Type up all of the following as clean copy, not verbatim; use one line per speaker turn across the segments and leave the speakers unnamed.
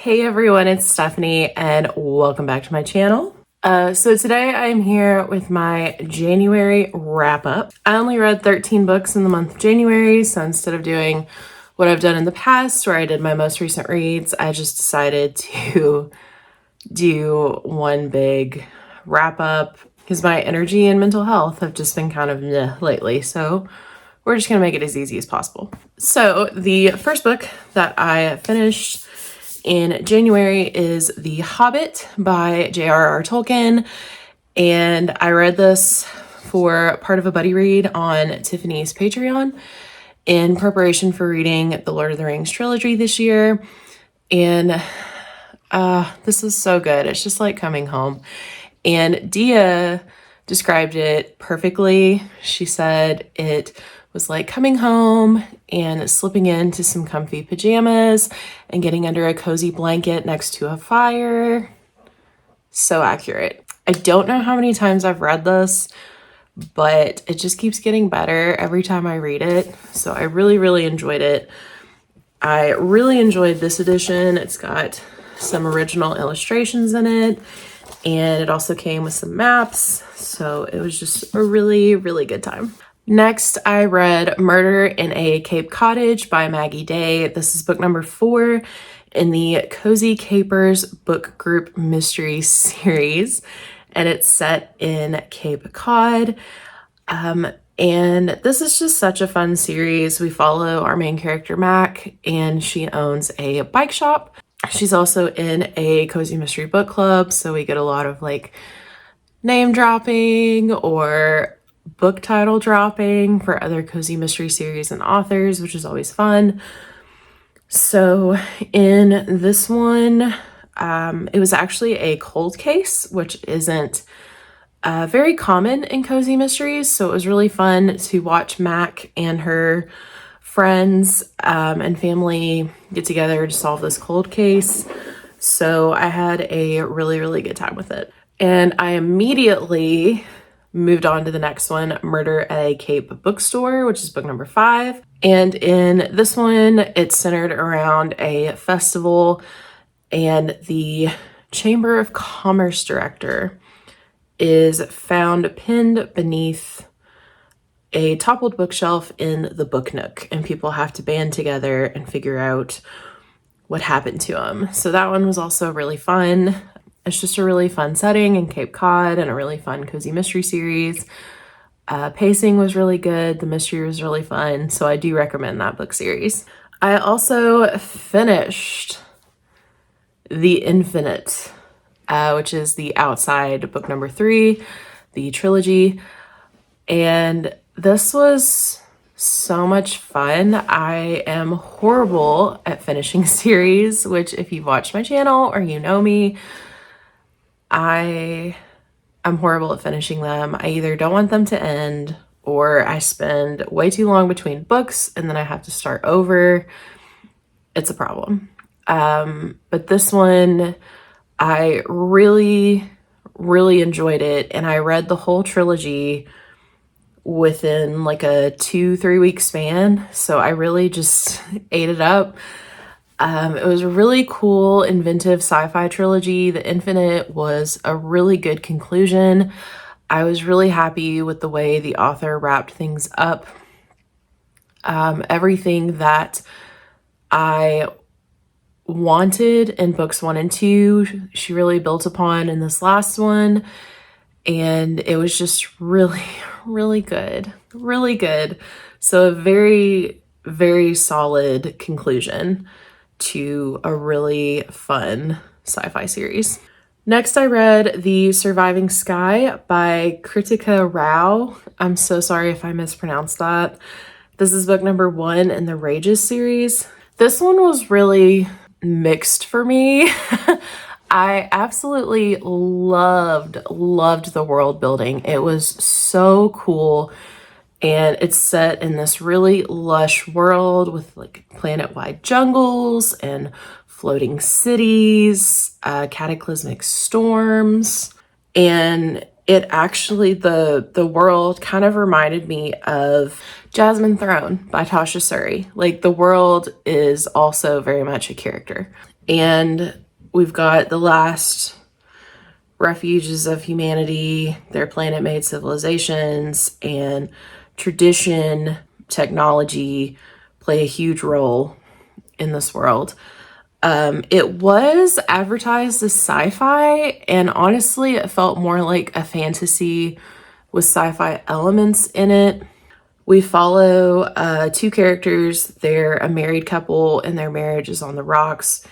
Hey everyone, it's Stephanie and welcome back to my channel. So today I'm here with my January wrap up. I only read 13 books in the month of January, so instead of doing what I've done in the past where I did my most recent reads, I just decided to do one big wrap up because my energy and mental health have just been kind of meh lately, so we're just gonna make it as easy as possible. So the first book that I finished in January is The Hobbit by J.R.R. Tolkien, and I read this for part of a buddy read on Tiffany's Patreon in preparation for reading the Lord of the Rings trilogy this year, and this is so good. It's just like coming home, and Dia described it perfectly. She said it was like coming home and slipping into some comfy pajamas and getting under a cozy blanket next to a fire. So accurate. I don't know how many times I've read this, but it just keeps getting better every time I read it. So I really enjoyed it. I really enjoyed this edition. It's got some original illustrations in it, and it also came with some maps. So it was just a really good time. Next, I read Murder in a Cape Cottage by Maggie Day. This is book number 4 in the Cozy Capers book group mystery series, and it's set in Cape Cod. And this is just such a fun series. We follow our main character, Mac, and she owns a bike shop. She's also in a cozy mystery book club, so we get a lot of like name dropping or book title dropping for other cozy mystery series and authors, which is always fun. So in this one, it was actually a cold case, which isn't very common in cozy mysteries. So it was really fun to watch Mac and her friends and family get together to solve this cold case. So I had a really good time with it. And I immediately moved on to the next one, Murder at a Cape Bookstore, which is book number 5. And in this one, it's centered around a festival, and the Chamber of Commerce director is found pinned beneath a toppled bookshelf in the book nook, and people have to band together and figure out what happened to him. So that one was also really fun. It's just a really fun setting in Cape Cod and a really fun cozy mystery series. Pacing was really good. The mystery was really fun. So I do recommend that book series. I also finished The Infinite, which is the Outside book number 3, the trilogy. And this was so much fun. I am horrible at finishing series, which if you've watched my channel or you know me, I'm horrible at finishing them. I either don't want them to end, or I spend way too long between books and then I have to start over. It's a problem. But this one, I really enjoyed it, and I read the whole trilogy within like a 2-3 week span. So I really just ate it up. It was a really cool, inventive sci-fi trilogy. The Infinite was a really good conclusion. I was really happy with the way the author wrapped things up. Everything that I wanted in books 1 and 2, she really built upon in this last one. And it was just really good. Really good. So a very solid conclusion to a really fun sci-fi series. Next, I read The Surviving Sky by Kritika Rao. I'm so sorry if I mispronounced that. This is book number 1 in the Rages series. This one was really mixed for me. I absolutely loved the world building. It was so cool. And it's set in this really lush world with like planet-wide jungles and floating cities, cataclysmic storms. And it actually, the world kind of reminded me of Jasmine Throne by Tasha Suri. Like, the world is also very much a character. And we've got the last refuges of humanity, their planet-made civilizations, and tradition, technology play a huge role in this world. It was advertised as sci-fi, and honestly, it felt more like a fantasy with sci-fi elements in it. We follow two characters. They're a married couple, and their marriage is on the rocks.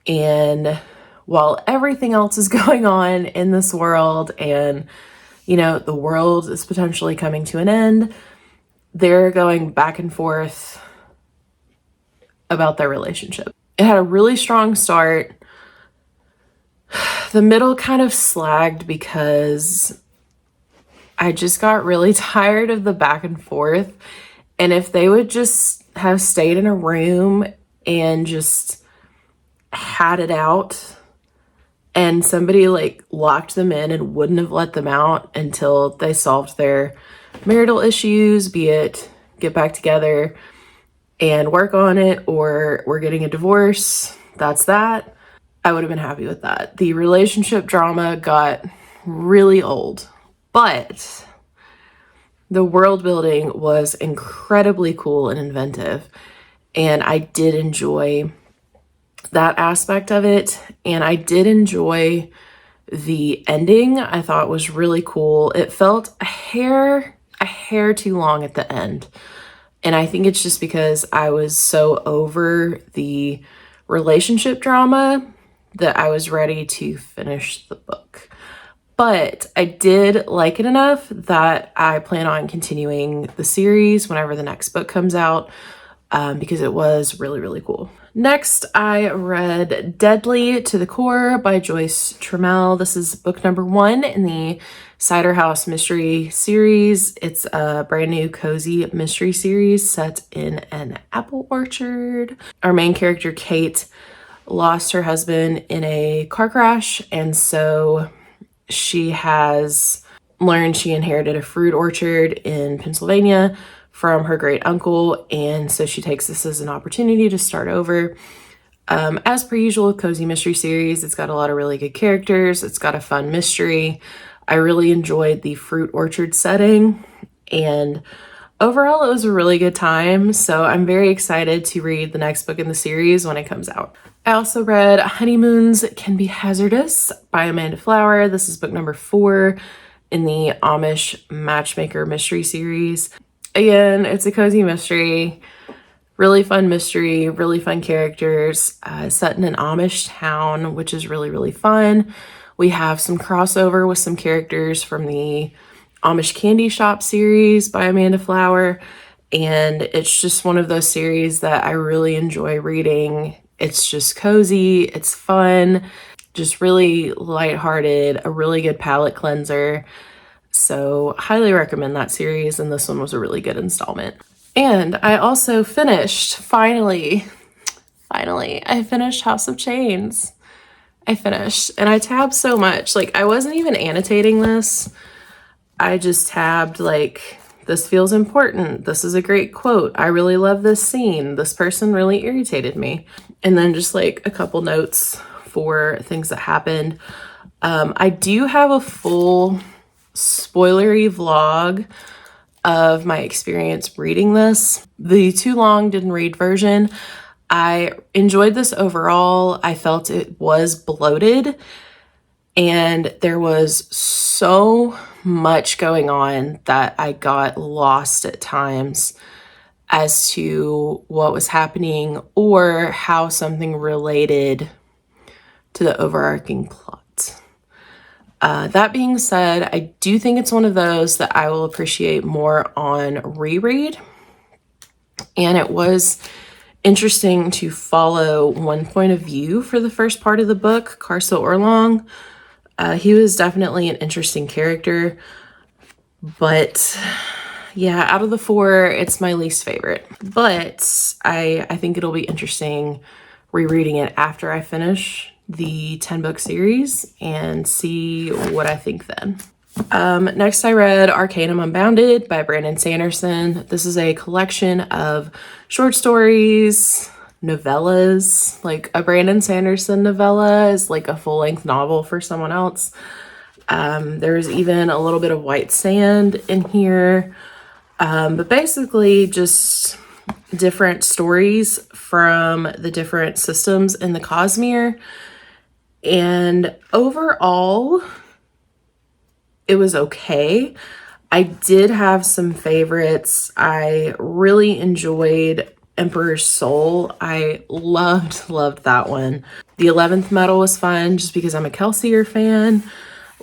And while everything else is going on in this world, and the world is potentially coming to an end, they're going back and forth about their relationship. It had a really strong start. The middle kind of slagged because I just got really tired of the back and forth. And if they would just have stayed in a room and just had it out, and somebody like locked them in and wouldn't have let them out until they solved their marital issues, be it get back together and work on it, or we're getting a divorce, that's that, I would have been happy with that. The relationship drama got really old, but the world building was incredibly cool and inventive, and I did enjoy that aspect of it. And I did enjoy the ending. I thought was really cool. It felt a hair too long at the end. And I think it's just because I was so over the relationship drama that I was ready to finish the book. But I did like it enough that I plan on continuing the series whenever the next book comes out, because it was really, really cool. Next, I read Deadly to the Core by Joyce Trammell. This is book number 1 in the Cider House Mystery series. It's a brand new cozy mystery series set in an apple orchard. Our main character, Kate, lost her husband in a car crash, and so she has learned she inherited a fruit orchard in Pennsylvania from her great uncle, and so she takes this as an opportunity to start over. As per usual with cozy mystery series, it's got a lot of really good characters. It's got a fun mystery. I really enjoyed the fruit orchard setting, and overall it was a really good time. So I'm very excited to read the next book in the series when it comes out. I also read Honeymoons Can Be Hazardous by Amanda Flower. This is book number 4 in the Amish Matchmaker mystery series. Again, it's a cozy mystery, really fun mystery, really fun characters, set in an Amish town, which is really, really fun. We have some crossover with some characters from the Amish Candy Shop series by Amanda Flower, and it's just one of those series that I really enjoy reading. It's just cozy, it's fun, just really lighthearted, a really good palate cleanser. So highly recommend that series, and this one was a really good installment. And I also finished, finally, I finished House of Chains. I finished, and I tabbed so much. Like, I wasn't even annotating this. I just tabbed, like, this feels important. This is a great quote. I really love this scene. This person really irritated me. And then just, like, a couple notes for things that happened. I do have a full spoilery vlog of my experience reading this. The too long didn't read version. I enjoyed this overall. I felt it was bloated, and there was so much going on that I got lost at times as to what was happening or how something related to the overarching plot. That being said, I do think it's one of those that I will appreciate more on reread. And it was interesting to follow one point of view for the first part of the book, Carso Orlong. He was definitely an interesting character, but yeah, out of the 4, it's my least favorite. But I think it'll be interesting rereading it after I finish the 10-book series and see what I think then. Next, I read Arcanum Unbounded by Brandon Sanderson. This is a collection of short stories, novellas, like a Brandon Sanderson novella is like a full-length novel for someone else. There's even a little bit of White Sand in here, but basically just different stories from the different systems in the Cosmere. And overall, it was okay. I did have some favorites. I really enjoyed Emperor's Soul. I loved that one. The 11th Metal was fun just because I'm a Kelsier fan.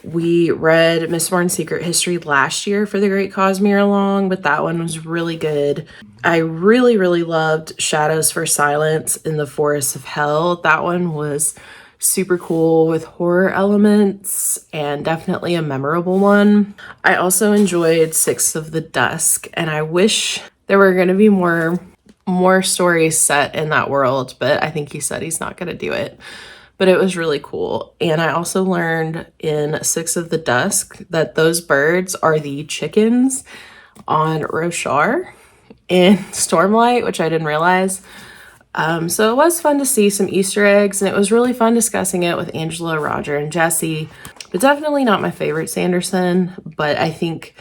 We read Mistborn's Secret History last year for the Great Cosmere along, but that one was really good. I really loved Shadows for Silence in the Forests of Hell. That one was super cool with horror elements and definitely a memorable one. I also enjoyed Six of the Dusk, and I wish there were going to be more stories set in that world, but I think he said he's not going to do it. But it was really cool. And I also learned in Six of the Dusk that those birds are the chickens on Roshar in Stormlight, which I didn't realize. So it was fun to see some Easter eggs, and it was really fun discussing it with Angela, Roger, and Jesse. But definitely not my favorite Sanderson, but I think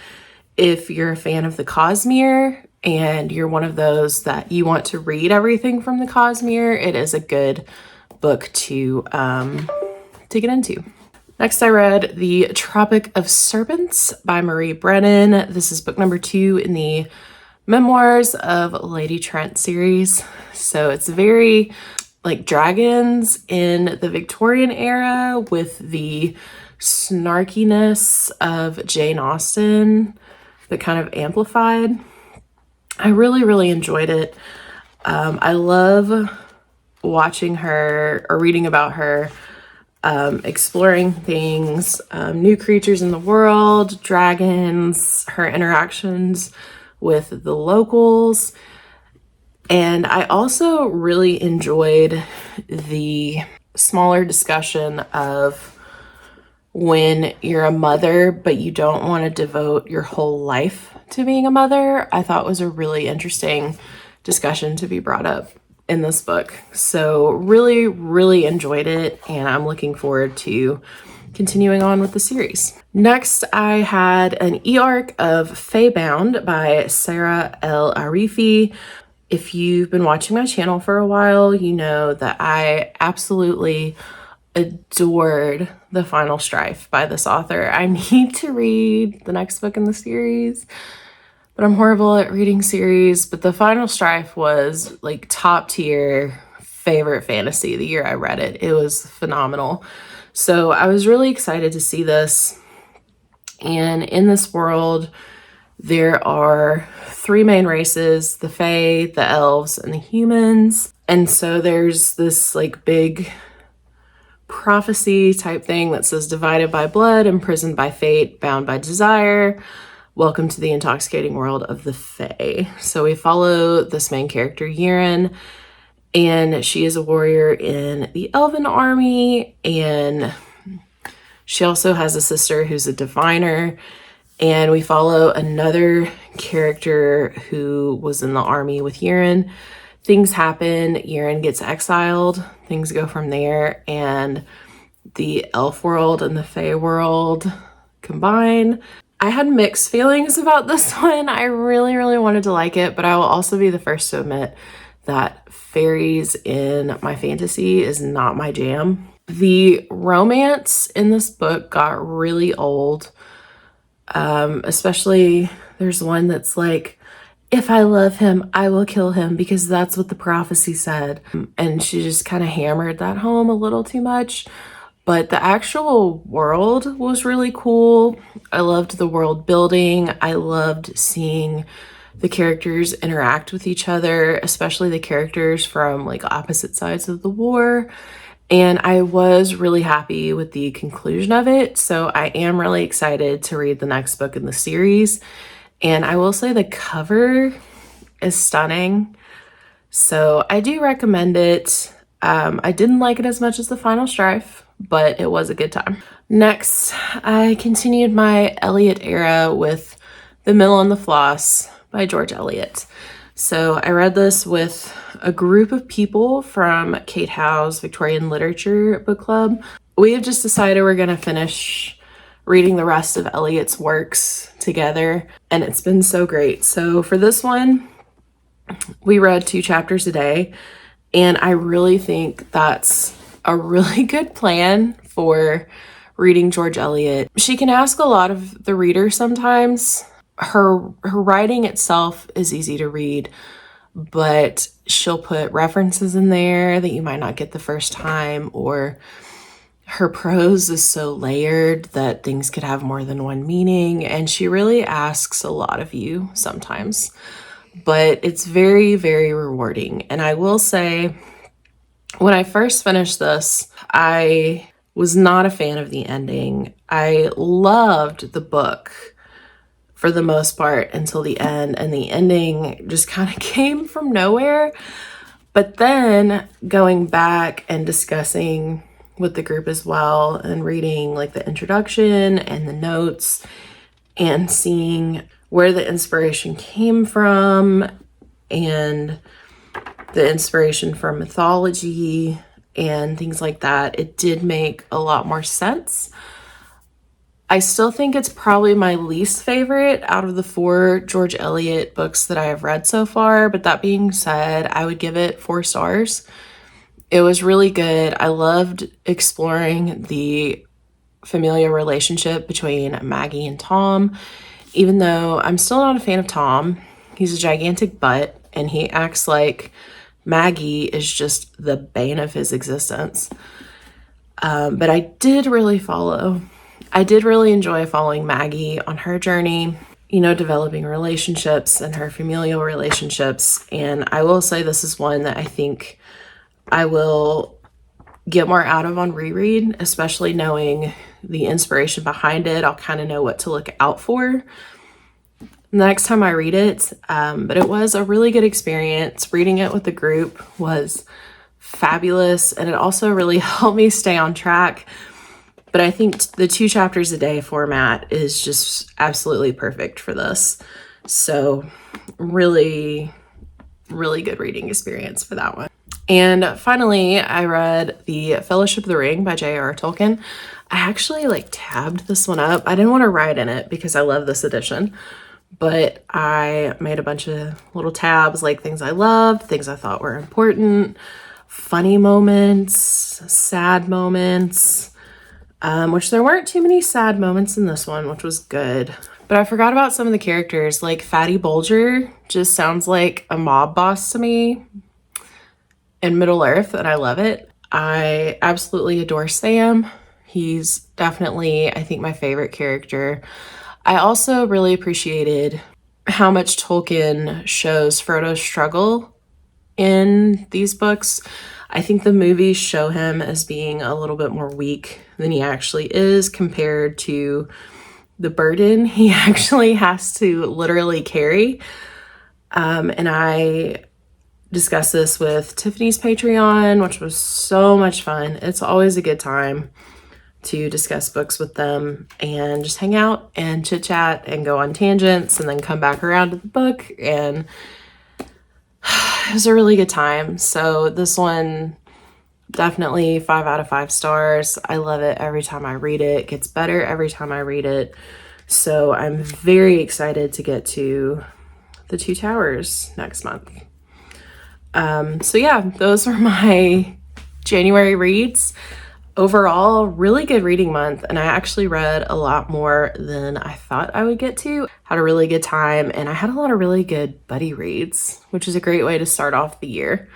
if you're a fan of the Cosmere and you're one of those that you want to read everything from the Cosmere, it is a good book to get into. Next, I read The Tropic of Serpents by Marie Brennan. This is book number 2 in the Memoirs of Lady Trent series. So it's very like dragons in the Victorian era with the snarkiness of Jane Austen, but kind of amplified. I really enjoyed it. I love watching her or reading about her exploring things, new creatures in the world, dragons, her interactions with the locals. And I also really enjoyed the smaller discussion of when you're a mother, but you don't want to devote your whole life to being a mother. I thought was a really interesting discussion to be brought up in this book. So really enjoyed it, and I'm looking forward to continuing on with the series. Next, I had an e-arc of Faebound by Sarah L. Arifi. If you've been watching my channel for a while, you know that I absolutely adored The Final Strife by this author. I need to read the next book in the series, but I'm horrible at reading series. But The Final Strife was like top tier favorite fantasy the year I read it. It was phenomenal. So I was really excited to see this. And in this world, there are 3 main races: the Fae, the Elves, and the humans. And so there's this like big prophecy type thing that says divided by blood, imprisoned by fate, bound by desire. Welcome to the intoxicating world of the Fae. So we follow this main character, Yiren, and she is a warrior in the Elven army, and she also has a sister who's a diviner. And we follow another character who was in the army with Yiren. Things happen, Yiren gets exiled, things go from there, and the elf world and the Fae world combine. I had mixed feelings about this one. I really wanted to like it, but I will also be the first to admit that fairies in my fantasy is not my jam. The romance in this book got really old. Especially there's one that's like, if I love him, I will kill him because that's what the prophecy said. And she just kind of hammered that home a little too much. But the actual world was really cool. I loved the world building. I loved seeing the characters interact with each other, especially the characters from like opposite sides of the war. And I was really happy with the conclusion of it. So I am really excited to read the next book in the series. And I will say the cover is stunning. So I do recommend it. I didn't like it as much as The Final Strife, but it was a good time. Next, I continued my Eliot era with The Mill and the Floss by George Eliot. So I read this with a group of people from Kate Howe's Victorian Literature Book Club. We have just decided we're going to finish reading the rest of Eliot's works together, and it's been so great. So for this one, we read 2 chapters a day, and I really think that's a really good plan for reading George Eliot. She can ask a lot of the reader sometimes. Her writing itself is easy to read, but she'll put references in there that you might not get the first time, or her prose is so layered that things could have more than one meaning, and she really asks a lot of you sometimes. But it's very, very rewarding. And I will say, when I first finished this, I was not a fan of the ending. I loved the book for the most part until the end, and the ending just kind of came from nowhere. But then going back and discussing with the group as well, and reading like the introduction and the notes, and seeing where the inspiration came from, and the inspiration from mythology and things like that, it did make a lot more sense. I still think it's probably my least favorite out of the 4 George Eliot books that I have read so far, but that being said, I would give it 4 stars. It was really good. I loved exploring the familial relationship between Maggie and Tom, even though I'm still not a fan of Tom. He's a gigantic butt, and he acts like Maggie is just the bane of his existence. But I did really enjoy following Maggie on her journey, you know, developing relationships and her familial relationships. And I will say this is one that I think I will get more out of on reread, especially knowing the inspiration behind it. I'll kind of know what to look out for next time I read it. But it was a really good experience. Reading it with the group was fabulous, and it also really helped me stay on track. But I think the 2 chapters a day format is just absolutely perfect for this. So really, really good reading experience for that one. And finally, I read The Fellowship of the Ring by J.R.R. Tolkien. I actually tabbed this one up. I didn't want to write in it because I love this edition, but I made a bunch of little tabs, like things I loved, things I thought were important, funny moments, sad moments, which there weren't too many sad moments in this one, which was good. But I forgot about some of the characters. Like Fatty Bolger just sounds like a mob boss to me in Middle-earth, and I love it. I absolutely adore Sam. He's definitely, I think, my favorite character. I also really appreciated how much Tolkien shows Frodo's struggle in these books. I think the movies show him as being a little bit more weak than he actually is compared to the burden he actually has to literally carry. And I discussed this with Tiffany's Patreon, which was so much fun. It's always a good time to discuss books with them and just hang out and chit chat and go on tangents and then come back around to the book. And it was a really good time. So this one, definitely 5 out of 5 stars. I love it every time I read it. It gets better every time I read it. So I'm very excited to get to The Two Towers next month. So yeah, those were my January reads. Overall, really good reading month, and I actually read a lot more than I thought I would get to. Had a really good time, and I had a lot of really good buddy reads, which is a great way to start off the year.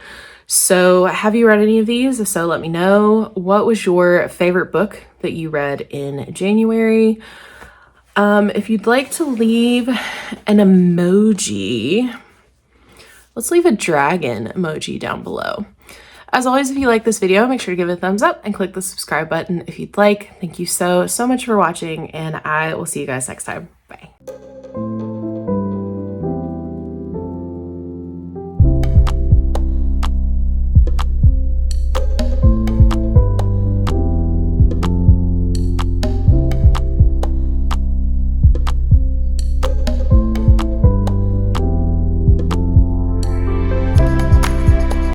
So have you read any of these? If so, let me know. What was your favorite book that you read in January? If you'd like to leave an emoji, let's leave a dragon emoji down below. As always, if you like this video, make sure to give it a thumbs up and click the subscribe button if you'd like. Thank you so much for watching, and I will see you guys next time. Bye.